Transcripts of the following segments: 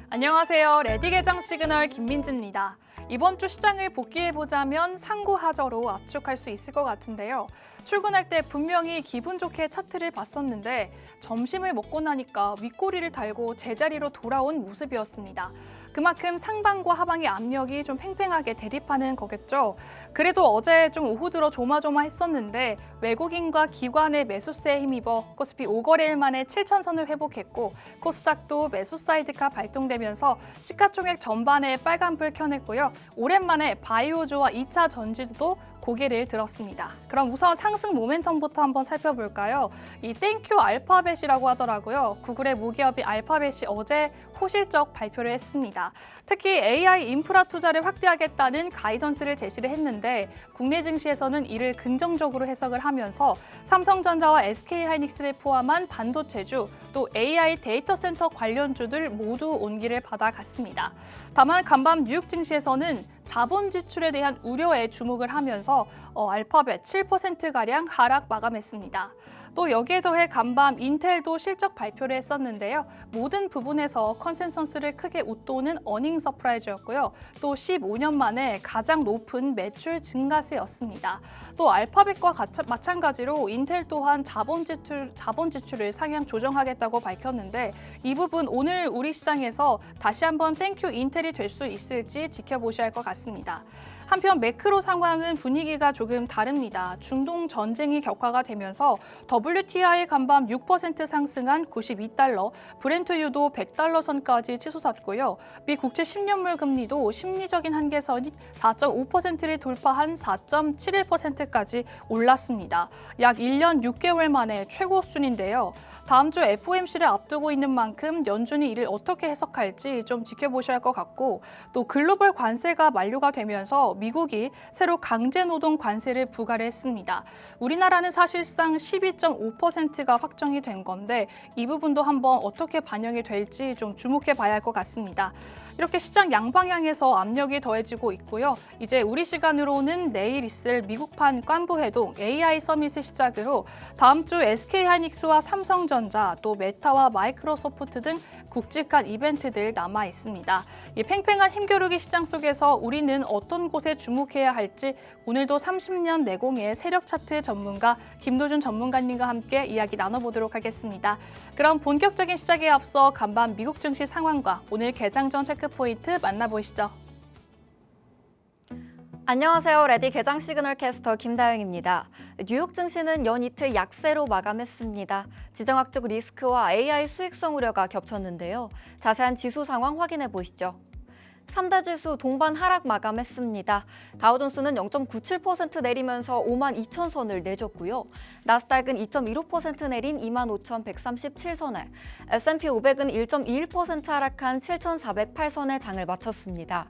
안녕하세요. 레디 개장 시그널 김민지입니다. 이번 주 시장을 복귀해보자면 상고하저로 압축할 수 있을 것 같은데요. 출근할 때 분명히 기분 좋게 차트를 봤었는데 점심을 먹고 나니까 윗꼬리를 달고 제자리로 돌아온 모습이었습니다. 그만큼 상방과 하방의 압력이 좀 팽팽하게 대립하는 거겠죠. 그래도 어제 좀 오후 들어 조마조마했었는데 외국인과 기관의 매수세에 힘입어 코스피 5거래일 만에 7천선을 회복했고 코스닥도 매수 사이드카 발동되면서 시가총액 전반에 빨간불 켜냈고요. 오랜만에 바이오주와 2차 전지도 고개를 들었습니다. 그럼 우선 상승 모멘텀부터 한번 살펴볼까요? 이 땡큐 알파벳이라고 하더라고요. 구글의 모기업인 알파벳이 어제 호실적 발표를 했습니다. 특히 AI 인프라 투자를 확대하겠다는 가이던스를 제시를 했는데 국내 증시에서는 이를 긍정적으로 해석을 하면서 삼성전자와 SK하이닉스를 포함한 반도체주 또 AI 데이터 센터 관련주들 모두 온기를 받아갔습니다. 다만 간밤 뉴욕 증시에서는 자본 지출에 대한 우려에 주목을 하면서 알파벳 7%가량 하락 마감했습니다. 또 여기에 더해 간밤 인텔도 실적 발표를 했었는데요. 모든 부분에서 컨센서스를 크게 웃도는 어닝 서프라이즈였고요. 또 15년 만에 가장 높은 매출 증가세였습니다. 또 알파벳과 마찬가지로 인텔 또한 자본 지출을 상향 조정하겠다고 밝혔는데 이 부분 오늘 우리 시장에서 다시 한번 땡큐 인텔이 될 수 있을지 지켜보셔야 할 것 같습니다. 한편 매크로 상황은 분위기가 조금 다릅니다. 중동 전쟁이 격화가 되면서 WTI 간밤 6% 상승한 92달러, 브렌트유도 100달러 선까지 치솟았고요. 미 국채 10년물 금리도 심리적인 한계선이 4.5%를 돌파한 4.71%까지 올랐습니다. 약 1년 6개월 만에 최고 수준인데요. 다음 주 FOMC를 앞두고 있는 만큼 연준이 이를 어떻게 해석할지 좀 지켜보셔야 할 것 같고 또 글로벌 관세가 만료가 되면서 미국이 새로 강제노동 관세를 부과를 했습니다. 우리나라는 사실상 12.5%가 확정이 된 건데 이 부분도 한번 어떻게 반영이 될지 좀 주목해 봐야 할 것 같습니다. 이렇게 시장 양방향에서 압력이 더해지고 있고요. 이제 우리 시간으로는 내일 있을 미국판 깐부회동 AI 서밋을 시작으로 다음 주 SK하이닉스와 삼성전자 또 메타와 마이크로소프트 등 굵직한 이벤트들 남아 있습니다. 이 팽팽한 힘겨루기 시장 속에서 우리는 어떤 곳에 주목해야 할지 오늘도 30년 내공의 세력 차트 전문가 김도준 전문가님과 함께 이야기 나눠보도록 하겠습니다. 그럼 본격적인 시작에 앞서 간밤 미국 증시 상황과 오늘 개장 전 체크 포인트 만나보시죠. 안녕하세요. 레디 개장 시그널 캐스터 김다영입니다. 뉴욕 증시는 연 이틀 약세로 마감했습니다. 지정학적 리스크와 AI 수익성 우려가 겹쳤는데요. 자세한 지수 상황 확인해 보시죠. 3대 지수 동반 하락 마감했습니다. 다우존스는 0.97% 내리면서 52,000선을 내줬고요. 나스닥은 2.15% 내린 25,137선에, S&P 500은 1.21% 하락한 7,408선에 장을 마쳤습니다.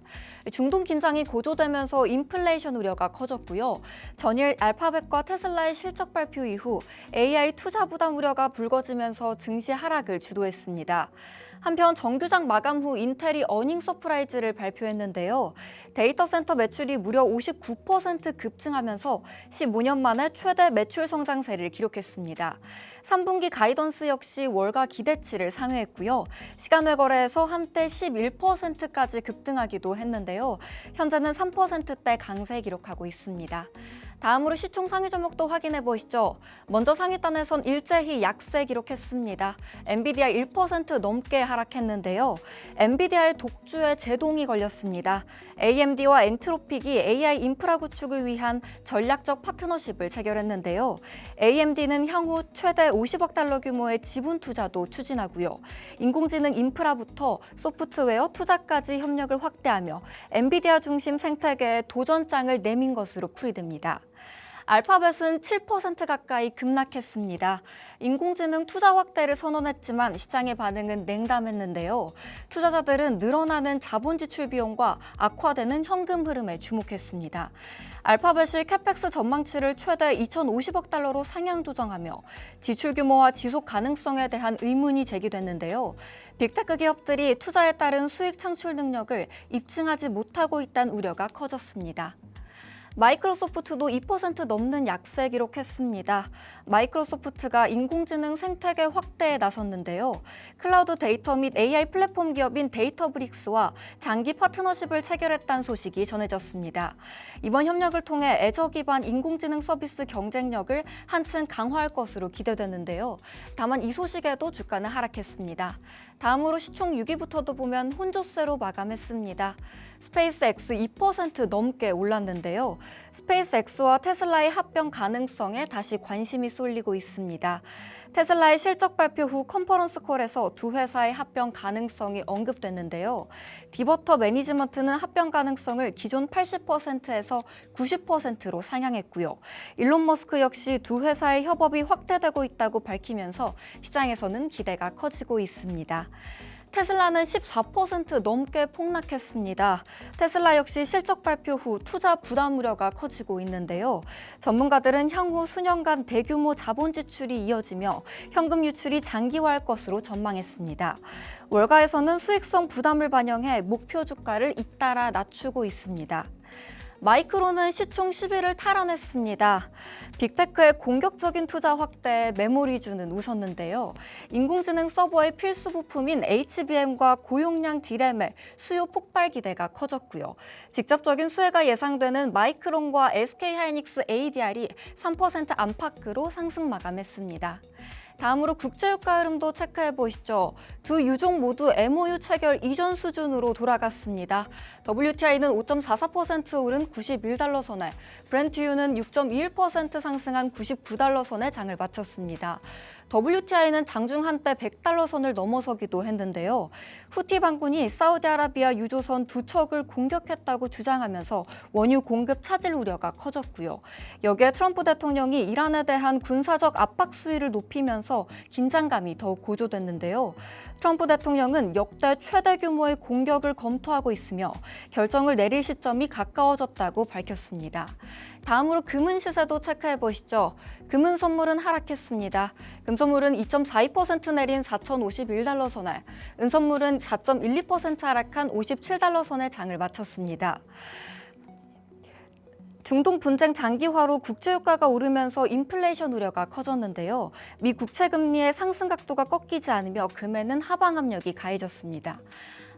중동 긴장이 고조되면서 인플레이션 우려가 커졌고요. 전일 알파벳과 테슬라의 실적 발표 이후 AI 투자 부담 우려가 불거지면서 증시 하락을 주도했습니다. 한편 정규장 마감 후 인텔이 어닝 서프라이즈를 발표했는데요. 데이터 센터 매출이 무려 59% 급증하면서 15년 만에 최대 매출 성장세를 기록했습니다. 3분기 가이던스 역시 월가 기대치를 상회했고요. 시간외 거래에서 한때 11%까지 급등하기도 했는데요. 현재는 3%대 강세 기록하고 있습니다. 다음으로 시총 상위 종목도 확인해 보시죠. 먼저 상위단에선 일제히 약세 기록했습니다. 엔비디아 1% 넘게 하락했는데요. 엔비디아의 독주에 제동이 걸렸습니다. AMD와 엔트로픽이 AI 인프라 구축을 위한 전략적 파트너십을 체결했는데요. AMD는 향후 최대 50억 달러 규모의 지분 투자도 추진하고요. 인공지능 인프라부터 소프트웨어 투자까지 협력을 확대하며 엔비디아 중심 생태계에 도전장을 내민 것으로 풀이됩니다. 알파벳은 7% 가까이 급락했습니다. 인공지능 투자 확대를 선언했지만 시장의 반응은 냉담했는데요. 투자자들은 늘어나는 자본 지출 비용과 악화되는 현금 흐름에 주목했습니다. 알파벳이 캐펙스 전망치를 최대 2,050억 달러로 상향 조정하며 지출 규모와 지속 가능성에 대한 의문이 제기됐는데요. 빅테크 기업들이 투자에 따른 수익 창출 능력을 입증하지 못하고 있다는 우려가 커졌습니다. 마이크로소프트도 2% 넘는 약세 기록했습니다. 마이크로소프트가 인공지능 생태계 확대에 나섰는데요. 클라우드 데이터 및 AI 플랫폼 기업인 데이터브릭스와 장기 파트너십을 체결했다는 소식이 전해졌습니다. 이번 협력을 통해 애저 기반 인공지능 서비스 경쟁력을 한층 강화할 것으로 기대되는데요. 다만 이 소식에도 주가는 하락했습니다. 다음으로 시총 6위부터도 보면 혼조세로 마감했습니다. 스페이스X 2% 넘게 올랐는데요. 스페이스X와 테슬라의 합병 가능성에 다시 관심이 쏠리고 있습니다. 테슬라의 실적 발표 후 컨퍼런스 콜에서 두 회사의 합병 가능성이 언급됐는데요. 디버터 매니지먼트는 합병 가능성을 기존 80%에서 90%로 상향했고요. 일론 머스크 역시 두 회사의 협업이 확대되고 있다고 밝히면서 시장에서는 기대가 커지고 있습니다. 테슬라는 14% 넘게 폭락했습니다. 테슬라 역시 실적 발표 후 투자 부담 우려가 커지고 있는데요. 전문가들은 향후 수년간 대규모 자본 지출이 이어지며 현금 유출이 장기화할 것으로 전망했습니다. 월가에서는 수익성 부담을 반영해 목표 주가를 잇따라 낮추고 있습니다. 마이크론은 시총 10위를 탈환했습니다. 빅테크의 공격적인 투자 확대에 메모리주는 웃었는데요. 인공지능 서버의 필수 부품인 HBM과 고용량 D램의 수요 폭발 기대가 커졌고요. 직접적인 수혜가 예상되는 마이크론과 SK하이닉스 ADR이 3% 안팎으로 상승 마감했습니다. 다음으로 국제유가 흐름도 체크해 보시죠. 두 유종 모두 MOU 체결 이전 수준으로 돌아갔습니다. WTI는 5.44% 오른 91달러 선에, 브렌트유는 6.21% 상승한 99달러 선에 장을 마쳤습니다. WTI는 장중 한때 100달러 선을 넘어서기도 했는데요. 후티 반군이 사우디아라비아 유조선 두 척을 공격했다고 주장하면서 원유 공급 차질 우려가 커졌고요. 여기에 트럼프 대통령이 이란에 대한 군사적 압박 수위를 높이면서 긴장감이 더욱 고조됐는데요. 트럼프 대통령은 역대 최대 규모의 공격을 검토하고 있으며 결정을 내릴 시점이 가까워졌다고 밝혔습니다. 다음으로 금은 시세도 체크해 보시죠. 금은 선물은 하락했습니다. 금선물은 2.42% 내린 4,051달러 선에, 은선물은 4.12% 하락한 57달러 선에 장을 마쳤습니다. 중동 분쟁 장기화로 국제유가가 오르면서 인플레이션 우려가 커졌는데요. 미 국채 금리의 상승 각도가 꺾이지 않으며 금에는 하방 압력이 가해졌습니다.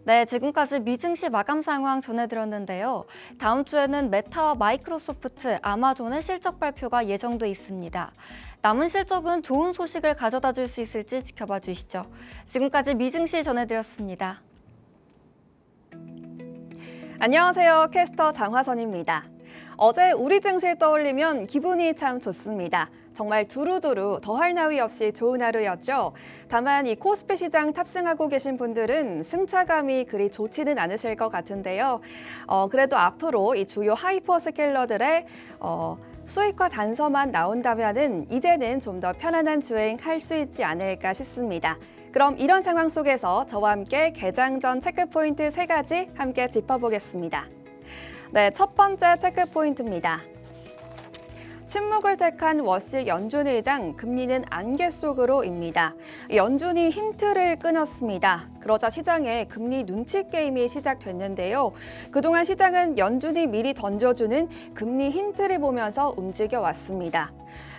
네, 지금까지 미증시 마감 상황 전해드렸는데요. 다음 주에는 메타와 마이크로소프트, 아마존의 실적 발표가 예정돼 있습니다. 남은 실적은 좋은 소식을 가져다 줄 수 있을지 지켜봐 주시죠. 지금까지 미증시 전해드렸습니다. 안녕하세요. 캐스터 장화선입니다. 어제 우리 증시를 떠올리면 기분이 참 좋습니다. 정말 두루두루 더할 나위 없이 좋은 하루였죠. 다만 이 코스피 시장 탑승하고 계신 분들은 승차감이 그리 좋지는 않으실 것 같은데요. 그래도 앞으로 이 주요 하이퍼스케일러들의 수익화 단서만 나온다면은 이제는 좀 더 편안한 주행할 수 있지 않을까 싶습니다. 그럼 이런 상황 속에서 저와 함께 개장 전 체크포인트 3가지 함께 짚어보겠습니다. 네, 첫 번째 체크포인트입니다. 침묵을 택한 워시 연준 의장, 금리는 안개 속으로입니다. 연준이 힌트를 끊었습니다. 그러자 시장에 금리 눈치 게임이 시작됐는데요. 그동안 시장은 연준이 미리 던져주는 금리 힌트를 보면서 움직여 왔습니다.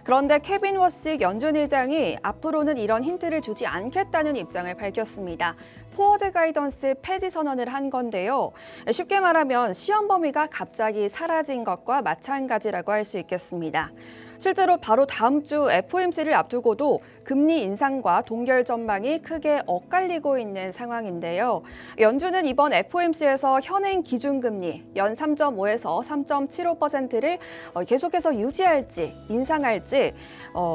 그런데 케빈 워시 연준 의장이 앞으로는 이런 힌트를 주지 않겠다는 입장을 밝혔습니다. 포워드 가이던스 폐지 선언을 한 건데요. 쉽게 말하면 시험 범위가 갑자기 사라진 것과 마찬가지라고 할 수 있겠습니다. 실제로 바로 다음 주 FOMC를 앞두고도 금리 인상과 동결 전망이 크게 엇갈리고 있는 상황인데요. 연준은 이번 FOMC에서 현행 기준금리 연 3.5에서 3.75%를 계속해서 유지할지 인상할지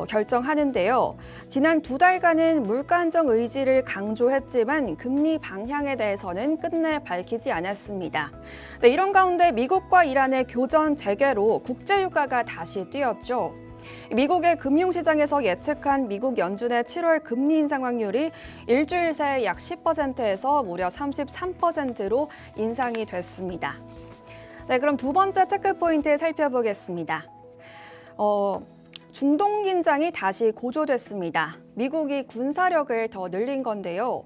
결정하는데요. 지난 2달간은 물가 안정 의지를 강조했지만 금리 방향에 대해서는 끝내 밝히지 않았습니다. 네, 이런 가운데 미국과 이란의 교전 재개로 국제유가가 다시 뛰었죠. 미국의 금융시장에서 예측한 미국 연준의 7월 금리 인상 확률이 일주일 새에 약 10%에서 무려 33%로 인상이 됐습니다. 네, 그럼 두 번째 체크포인트 살펴보겠습니다. 중동 긴장이 다시 고조됐습니다. 미국이 군사력을 더 늘린 건데요.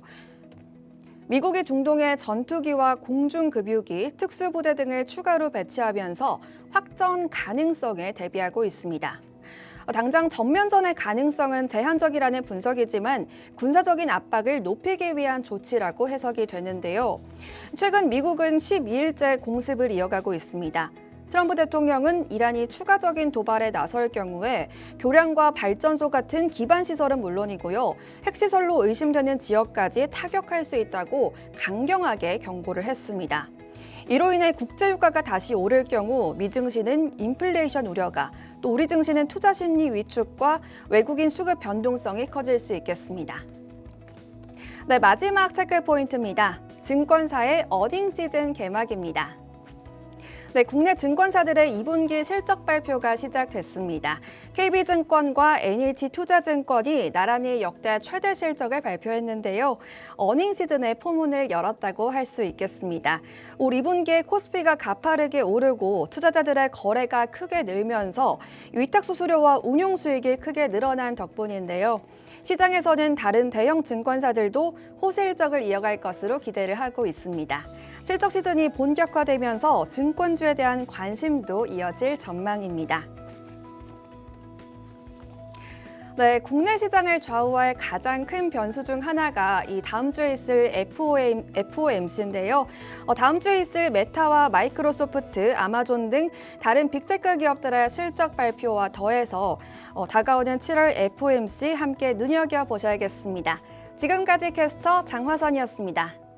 미국이 중동에 전투기와 공중급유기, 특수부대 등을 추가로 배치하면서 확전 가능성에 대비하고 있습니다. 당장 전면전의 가능성은 제한적이라는 분석이지만 군사적인 압박을 높이기 위한 조치라고 해석이 되는데요. 최근 미국은 12일째 공습을 이어가고 있습니다. 트럼프 대통령은 이란이 추가적인 도발에 나설 경우에 교량과 발전소 같은 기반 시설은 물론이고요. 핵시설로 의심되는 지역까지 타격할 수 있다고 강경하게 경고를 했습니다. 이로 인해 국제유가가 다시 오를 경우 미 증시는 인플레이션 우려가, 또 우리 증시는 투자 심리 위축과 외국인 수급 변동성이 커질 수 있겠습니다. 네, 마지막 체크 포인트입니다. 증권사의 어닝 시즌 개막입니다. 네, 국내 증권사들의 2분기 실적 발표가 시작됐습니다. KB증권과 NH투자증권이 나란히 역대 최대 실적을 발표했는데요. 어닝 시즌의 포문을 열었다고 할 수 있겠습니다. 올 2분기에 코스피가 가파르게 오르고 투자자들의 거래가 크게 늘면서 위탁 수수료와 운용 수익이 크게 늘어난 덕분인데요. 시장에서는 다른 대형 증권사들도 호실적을 이어갈 것으로 기대를 하고 있습니다. 실적 시즌이 본격화되면서 증권주에 대한 관심도 이어질 전망입니다. 네, 국내 시장을 좌우할 가장 큰 변수 중 하나가 이 다음 주에 있을 FOMC인데요. 다음 주에 있을 메타와 마이크로소프트, 아마존 등 다른 빅테크 기업들의 실적 발표와 더해서 다가오는 7월 FOMC 함께 눈여겨보셔야겠습니다. 지금까지 캐스터 장화선이었습니다.